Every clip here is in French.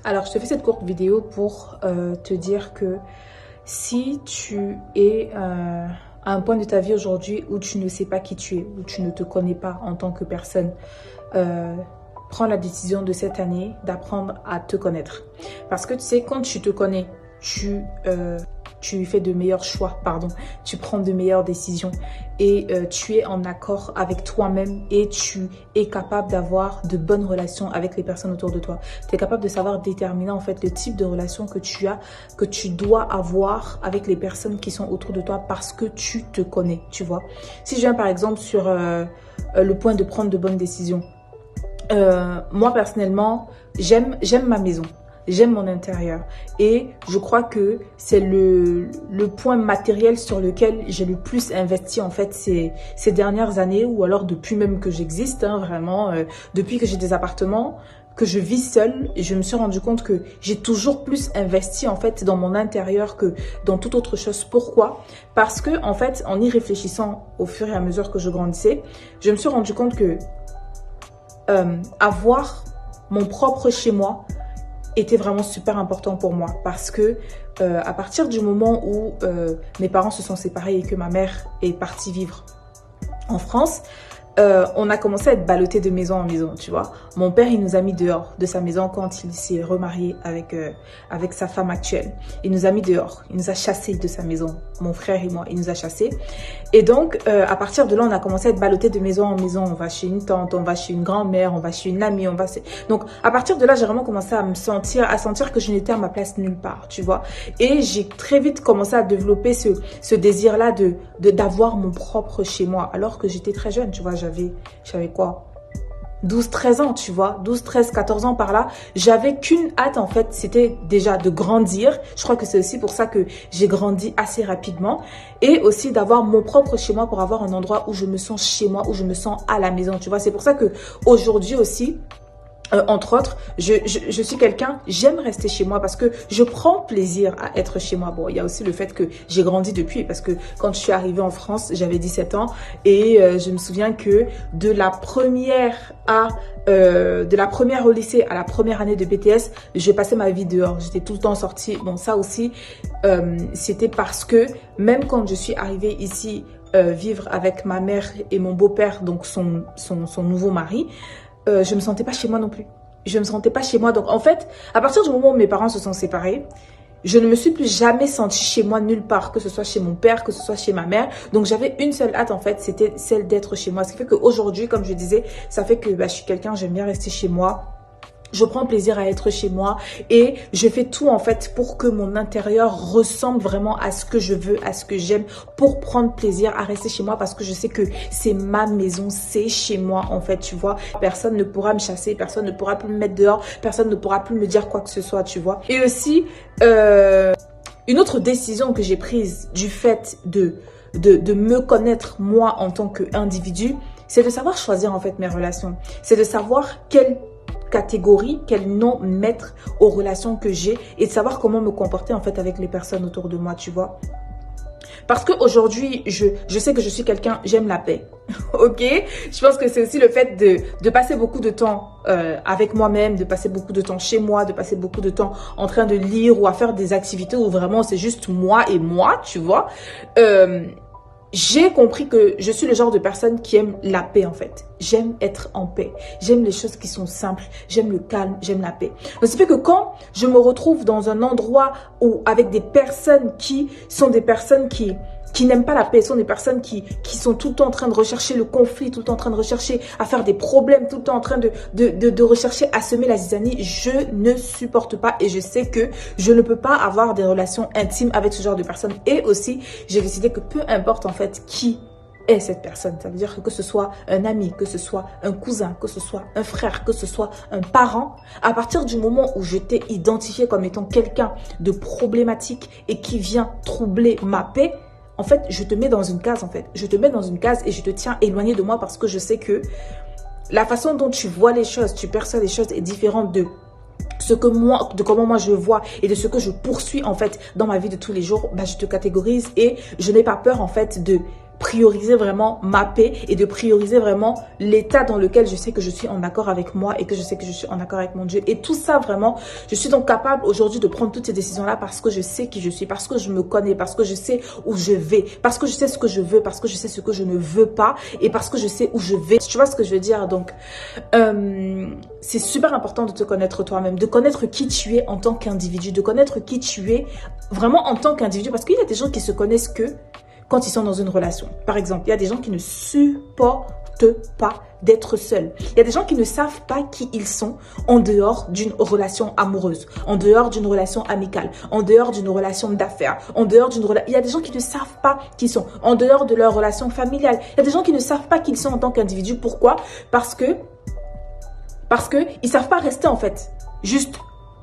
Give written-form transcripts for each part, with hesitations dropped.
Alors, je te fais cette courte vidéo pour te dire que si tu es à un point de ta vie aujourd'hui où tu ne sais pas qui tu es, où tu ne te connais pas en tant que personne, prends la décision de cette année d'apprendre à te connaître. Parce que tu sais, quand tu te connais, tu fais de meilleurs choix, tu prends de meilleures décisions et tu es en accord avec toi-même et tu es capable d'avoir de bonnes relations avec les personnes autour de toi. Tu es capable de savoir déterminer en fait le type de relation que tu dois avoir avec les personnes qui sont autour de toi parce que tu te connais, tu vois. Si je viens par exemple sur le point de prendre de bonnes décisions, moi personnellement, j'aime ma maison. J'aime mon intérieur et je crois que c'est le point matériel sur lequel j'ai le plus investi en fait ces dernières années ou alors depuis même que j'existe, vraiment, depuis que j'ai des appartements, que je vis seule, et je me suis rendu compte que j'ai toujours plus investi en fait dans mon intérieur que dans toute autre chose. Pourquoi? Parce que en fait, en y réfléchissant au fur et à mesure que je grandissais, je me suis rendu compte que avoir mon propre chez moi était vraiment super important pour moi parce que à partir du moment où mes parents se sont séparés et que ma mère est partie vivre en France, on a commencé à être ballottés de maison en maison, tu vois. Mon père, il nous a mis dehors de sa maison quand il s'est remarié avec sa femme actuelle. Il nous a mis dehors, il nous a chassés de sa maison. Mon frère et moi, il nous a chassés. Et donc, à partir de là, on a commencé à être ballottés de maison en maison. On va chez une tante, on va chez une grand-mère, on va chez une amie, on va... Donc, à partir de là, j'ai vraiment commencé à sentir que je n'étais à ma place nulle part, tu vois. Et j'ai très vite commencé à développer ce désir-là d'avoir mon propre chez moi, alors que j'étais très jeune, tu vois. J'avais quoi, 12, 13 ans, tu vois, 12, 13, 14 ans par là. J'avais qu'une hâte, en fait, c'était déjà de grandir. Je crois que c'est aussi pour ça que j'ai grandi assez rapidement. Et aussi d'avoir mon propre chez moi pour avoir un endroit où je me sens chez moi, où je me sens à la maison, tu vois. C'est pour ça que aujourd'hui aussi, entre autres, je suis quelqu'un, j'aime rester chez moi parce que je prends plaisir à être chez moi. Bon, il y a aussi le fait que j'ai grandi depuis parce que quand je suis arrivée en France, j'avais 17 ans et je me souviens que de la première au lycée à la première année de BTS, je passais ma vie dehors. J'étais tout le temps sortie. Bon, ça aussi, c'était parce que même quand je suis arrivée ici vivre avec ma mère et mon beau-père, donc son nouveau mari, je me sentais pas chez moi non plus. Je me sentais pas chez moi. Donc en fait, à partir du moment où mes parents se sont séparés, je ne me suis plus jamais sentie chez moi nulle part, que ce soit chez mon père, que ce soit chez ma mère. Donc j'avais une seule hâte en fait, c'était celle d'être chez moi. Ce qui fait qu'aujourd'hui, comme je disais, ça fait que je suis quelqu'un, j'aime bien rester chez moi. Je prends plaisir à être chez moi et je fais tout en fait pour que mon intérieur ressemble vraiment à ce que je veux, à ce que j'aime, pour prendre plaisir à rester chez moi parce que je sais que c'est ma maison, c'est chez moi en fait, tu vois. Personne ne pourra me chasser, personne ne pourra plus me mettre dehors, personne ne pourra plus me dire quoi que ce soit, tu vois. Et aussi, une autre décision que j'ai prise du fait de me connaître moi en tant qu'individu, c'est de savoir choisir en fait mes relations. C'est de savoir quelle catégorie, quel nom mettre aux relations que j'ai et de savoir comment me comporter en fait avec les personnes autour de moi, tu vois. Parce qu'aujourd'hui, je sais que je suis quelqu'un, j'aime la paix, ok. Je pense que c'est aussi le fait de passer beaucoup de temps avec moi-même, de passer beaucoup de temps chez moi, de passer beaucoup de temps en train de lire ou à faire des activités où vraiment c'est juste moi et moi, tu vois. J'ai compris que je suis le genre de personne qui aime la paix en fait. J'aime être en paix. J'aime les choses qui sont simples. J'aime le calme. J'aime la paix. Donc, ça fait que quand je me retrouve dans un endroit où avec des personnes qui sont des personnes qui n'aiment pas la paix, sont des personnes qui sont tout le temps en train de rechercher le conflit, tout le temps en train de rechercher à faire des problèmes, tout le temps en train de rechercher à semer la zizanie, je ne supporte pas et je sais que je ne peux pas avoir des relations intimes avec ce genre de personnes. Et aussi, j'ai décidé que peu importe en fait qui est cette personne, ça veut dire que ce soit un ami, que ce soit un cousin, que ce soit un frère, que ce soit un parent, à partir du moment où je t'ai identifié comme étant quelqu'un de problématique et qui vient troubler ma paix, en fait, je te mets dans une case, en fait. Je te mets dans une case et je te tiens éloigné de moi parce que je sais que la façon dont tu vois les choses, tu perçois les choses est différente de comment moi je vois et de ce que je poursuis en fait dans ma vie de tous les jours. Je te catégorise et je n'ai pas peur en fait prioriser vraiment ma paix et de prioriser vraiment l'état dans lequel je sais que je suis en accord avec moi et que je sais que je suis en accord avec mon Dieu. Et tout ça vraiment, je suis donc capable aujourd'hui de prendre toutes ces décisions-là parce que je sais qui je suis, parce que je me connais, parce que je sais où je vais, parce que je sais ce que je veux, parce que je sais ce que je ne veux pas et parce que je sais où je vais. Tu vois ce que je veux dire? Donc, c'est super important de te connaître toi-même, de connaître qui tu es en tant qu'individu, de connaître qui tu es vraiment en tant qu'individu parce qu'il y a des gens qui se connaissent que quand ils sont dans une relation. Par exemple, il y a des gens qui ne supportent pas d'être seuls. Il y a des gens qui ne savent pas qui ils sont en dehors d'une relation amoureuse, en dehors d'une relation amicale, en dehors d'une relation d'affaires, en dehors d'une relation... Il y a des gens qui ne savent pas qui ils sont, en dehors de leur relation familiale. Il y a des gens qui ne savent pas qui ils sont en tant qu'individu. Pourquoi? Parce que ils savent pas rester en fait. Juste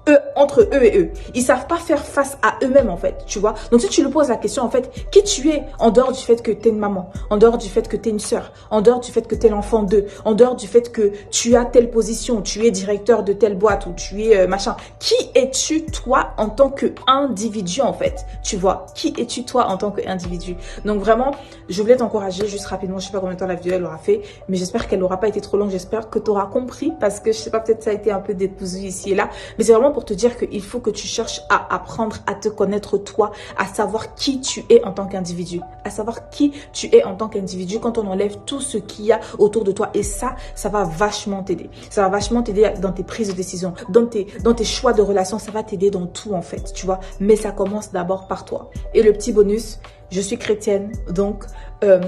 eux, entre eux et eux. Ils savent pas faire face à eux-mêmes en fait, tu vois. Donc si tu lui poses la question en fait, qui tu es en dehors du fait que tu es une maman, en dehors du fait que tu es une sœur, en dehors du fait que tu es l'enfant d'eux, en dehors du fait que tu as telle position, tu es directeur de telle boîte ou tu es machin. Qui es-tu toi en tant qu'individu en fait, tu vois. Qui es-tu toi en tant qu'individu? Donc vraiment, je voulais t'encourager juste rapidement, je sais pas combien de temps la vidéo elle aura fait, mais j'espère qu'elle n'aura pas été trop longue, j'espère que tu auras compris parce que je sais pas, peut-être ça a été un peu décousu ici et là, mais c'est vraiment pour te dire qu'il faut que tu cherches à apprendre à te connaître toi, à savoir qui tu es en tant qu'individu, à savoir qui tu es en tant qu'individu quand on enlève tout ce qu'il y a autour de toi. Et ça va vachement t'aider. Ça va vachement t'aider dans tes prises de décision, dans tes choix de relations, ça va t'aider dans tout en fait, tu vois. Mais ça commence d'abord par toi. Et le petit bonus, je suis chrétienne, donc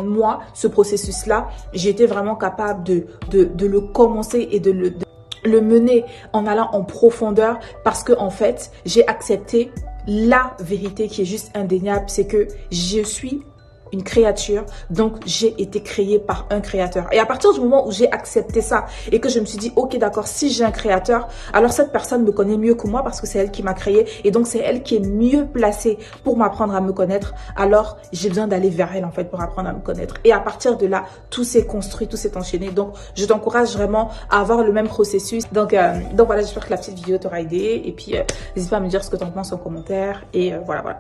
moi, ce processus-là, j'ai été vraiment capable de le commencer et de le mener en allant en profondeur parce que en fait j'ai accepté la vérité qui est juste indéniable, c'est que je suis une créature, donc j'ai été créée par un créateur. Et à partir du moment où j'ai accepté ça et que je me suis dit, ok d'accord, si j'ai un créateur, alors cette personne me connaît mieux que moi parce que c'est elle qui m'a créée et donc c'est elle qui est mieux placée pour m'apprendre à me connaître, alors j'ai besoin d'aller vers elle en fait pour apprendre à me connaître. Et à partir de là, tout s'est construit, tout s'est enchaîné. Donc je t'encourage vraiment à avoir le même processus. Donc voilà, j'espère que la petite vidéo t'aura aidé et puis n'hésite pas à me dire ce que tu en penses en commentaire et voilà.